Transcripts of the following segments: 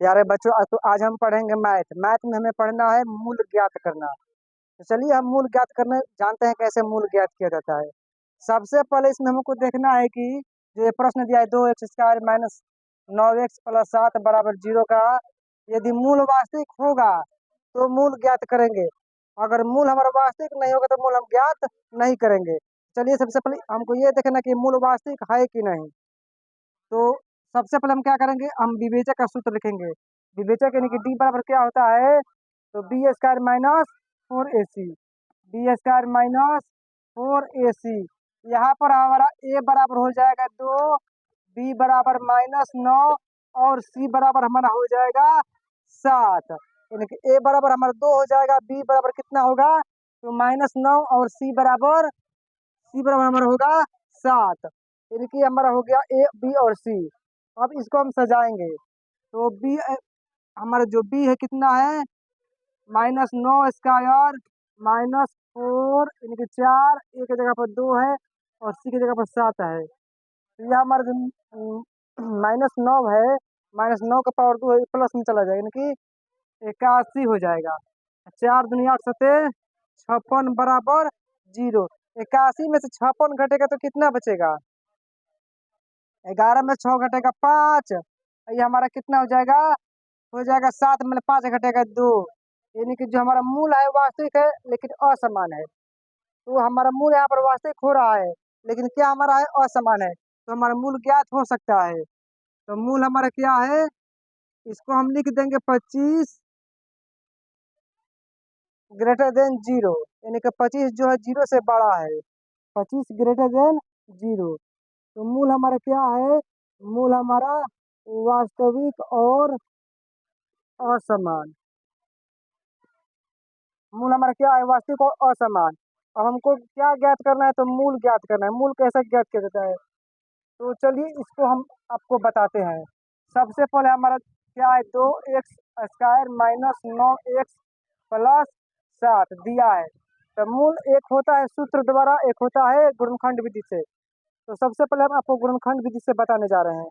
यारे बच्चों, तो आज हम पढ़ेंगे मैथ। मैथ में हमें पढ़ना है मूल ज्ञात करना। तो चलिए हम मूल ज्ञात करने जानते हैं कैसे मूल ज्ञात किया जाता है। सबसे पहले इसमें हमको देखना है कि जो ये प्रश्न दिया है 2x² माइनस 9x प्लस 7 बराबर 0 का यदि मूल वास्तविक होगा तो मूल ज्ञात करेंगे। अगर मूल हमारा वास्तविक नहीं होगा तो मूल हम ज्ञात नहीं करेंगे। चलिए सबसे पहले हमको ये देखना कि मूल वास्तविक है कि नहीं। तो सबसे पहले हम क्या करेंगे, हम विवेचक का सूत्र लिखेंगे। विवेचक यानी कि डी बराबर क्या होता है, तो b² minus 4ac, b² minus 4ac। यहाँ पर हमारा a बराबर हो जाएगा 2, b बराबर -9 और c बराबर हमारा हो जाएगा 7। यानी कि a बराबर हमारा 2 हो जाएगा, b बराबर कितना होगा तो -9 और c बराबर हमारा होगा 7। यानी कि हमारा हो गया ए बी और सी। अब इसको हम सजाएंगे तो बी हमारा जो बी है कितना है -9² -4 यानी कि 4, ए की जगह पर 2 है और सी की जगह पर 7 है। तो यह हमारा जो -9 है, -9 का पावर 2 है, प्लस में चला जाएगा यानी कि 81 हो जाएगा। 4 दूनी 8 सते 56 बराबर 0। 81 में से 56 घटेगा तो कितना बचेगा, 11 में 6 घटेगा 5। ये हमारा कितना हो जाएगा 7 में 5 घटेगा 2। यानी कि जो हमारा मूल है वास्तविक है लेकिन असमान है। तो हमारा मूल यहाँ पर वास्तविक हो रहा है लेकिन क्या हमारा है, असमान है। तो हमारा मूल ज्ञात हो सकता है। तो मूल हमारा क्या है, इसको हम लिख देंगे 25 ग्रेटर देन 0। यानी कि 25 जो है 0 से बड़ा है, 25 ग्रेटर देन 0। तो मूल हमारा क्या है, मूल हमारा वास्तविक और असमान। मूल हमारा क्या है, वास्तविक और असमान। अब हमको क्या ज्ञात करना है, तो मूल ज्ञात करना है। मूल कैसे ज्ञात किया जाता है, तो चलिए इसको हम आपको बताते हैं। सबसे पहले हमारा क्या है, 2x² -9x प्लस 7 दिया है। तो मूल एक होता है सूत्र द्वारा, एक होता है गुणनखंड विधि से। तो सबसे पहले हम आपको गुणनखंड विधि से बताने जा रहे हैं।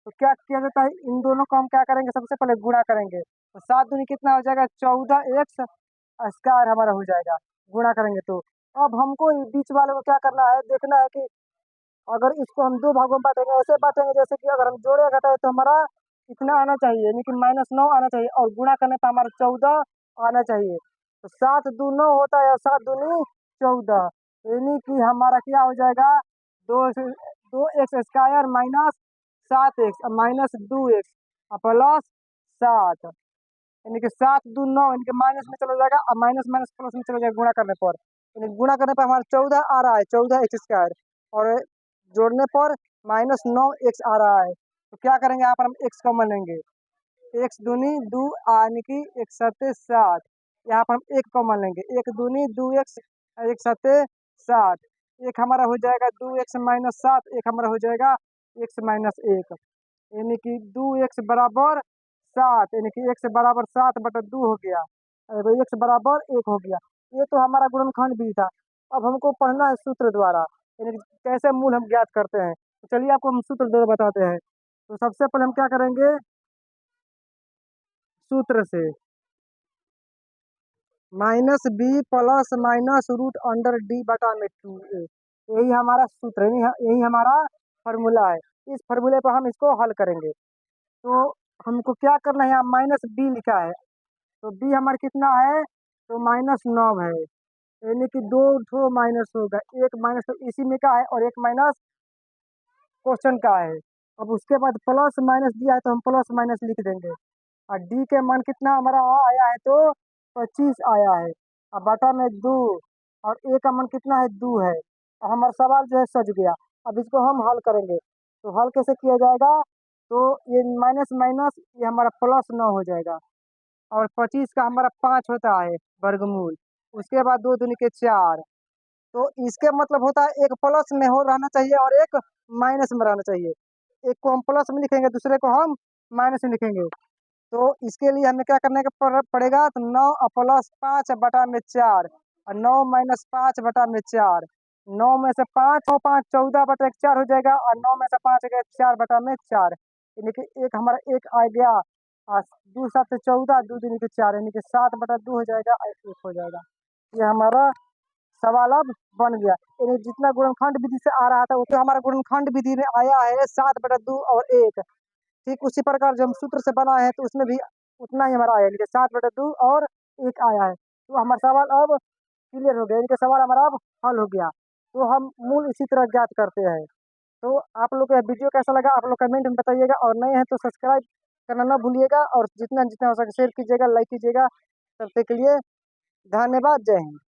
तो क्या किया जाता है, इन दोनों को हम क्या करेंगे, सबसे पहले गुणा करेंगे। तो 7 दूनी कितना हो जाएगा, 14x² हमारा हो जाएगा गुणा करेंगे तो। अब हमको ये बीच वाले को क्या करना है, देखना है कि अगर इसको हम दो भागों में बांटेंगे, ऐसे बांटेंगे जैसे कि अगर हम जोड़े घटाए तो हमारा इतना आना चाहिए, यानी कि -9 आना चाहिए, और गुणा करने पर हमारा 14 आना चाहिए। तो 7 दू 9 होता है और 7 दूनी 14, यानी कि हमारा क्या हो जाएगा, दो x square -7x -2x plus 7। यानी कि 7 दू 9, यानी कि माइनस में चला जाएगा और माइनस माइनस प्लस में चला जाएगा गुणा करने पर। यानी गुणा करने पर हमारा 14 आ रहा है, 14x²। और जोड़ने पर -9x आ रहा है। तो क्या करेंगे, यहाँ पर हम x कॉमन लेंगे। एक्स दूनी दो यानी कि 1 7 7। यहाँ पर हम 1 कॉमन लेंगे, 1 दूनी 2x 1 7 7। एक हमारा हो जाएगा 2x -7, एक हमारा हो जाएगा x-1, यानी कि 2x बराबर 7, यानी कि x बराबर 7/2 हो गया, x बराबर 1 हो गया। ये तो हमारा गुणनखंड भी था। अब हमको पढ़ना है सूत्र द्वारा, यानी कि कैसे मूल हम ज्ञात करते हैं। तो चलिए आपको हम सूत्र द्वारा बताते हैं। तो सबसे पहले हम क्या करेंगे, सूत्र से -b प्लस -√(d/2a), यही हमारा सूत्र है, यही हमारा फॉर्मूला है। इस फॉर्मूले पर हम इसको हल करेंगे। तो हमको क्या करना है, यहाँ -b लिखा है, तो b हमारा कितना है, तो -9 है, यानी कि दो ठो माइनस होगा, एक माइनस तो इसी में का है और एक माइनस क्वेश्चन का है। अब उसके बाद प्लस माइनस दिया है तो हम प्लस माइनस लिख देंगे। और डी के मान कितना हमारा आया है, तो 25 आया है। अब बटा में 2, और ए का मान कितना है, 2 है। और हमारा सवाल जो है सज गया। अब इसको हम हल करेंगे। तो हल कैसे किया जाएगा, तो ये माइनस माइनस ये हमारा +9 हो जाएगा। और 25 का हमारा 5 होता है वर्गमूल। उसके बाद 2 दूनी के 4। तो इसके मतलब होता है एक प्लस में हो रहना चाहिए और एक माइनस में रहना चाहिए। एक को हम प्लस में लिखेंगे, दूसरे को हम माइनस में लिखेंगे। तो इसके लिए हमें क्या करने का पड़ेगा, तो 9 प्लस 5/4 और 9 माइनस 5/4। 9 में से 5 और 5 14/4 हो जाएगा, और 9 में से 5 गया 4/4, यानी कि एक हमारा एक आ गया। आज 2 7 14, 2 2 4 यानी कि 7/2 हो जाएगा और 1 हो जाएगा। ये हमारा सवाल अब बन गया। यानी जितना गुणनखंड विधि से आ रहा था वो तो हमारा गुणनखंड विधि में आया है 7/2 और 1। ठीक उसी प्रकार जो हम सूत्र से बना है तो उसमें भी उतना ही हमारा आया, यानी कि 7/2 और 1 आया है। तो हमारा सवाल अब क्लियर हो गया, यानी कि सवाल हमारा अब हल हो गया। तो हम मूल इसी तरह ज्ञात करते हैं। तो आप लोग को यह वीडियो कैसा लगा आप लोग कमेंट में बताइएगा, और नए हैं तो सब्सक्राइब करना ना भूलिएगा, और जितना जितना हो सके शेयर कीजिएगा, लाइक कीजिएगा। तब तक के लिए धन्यवाद, जय हिंद।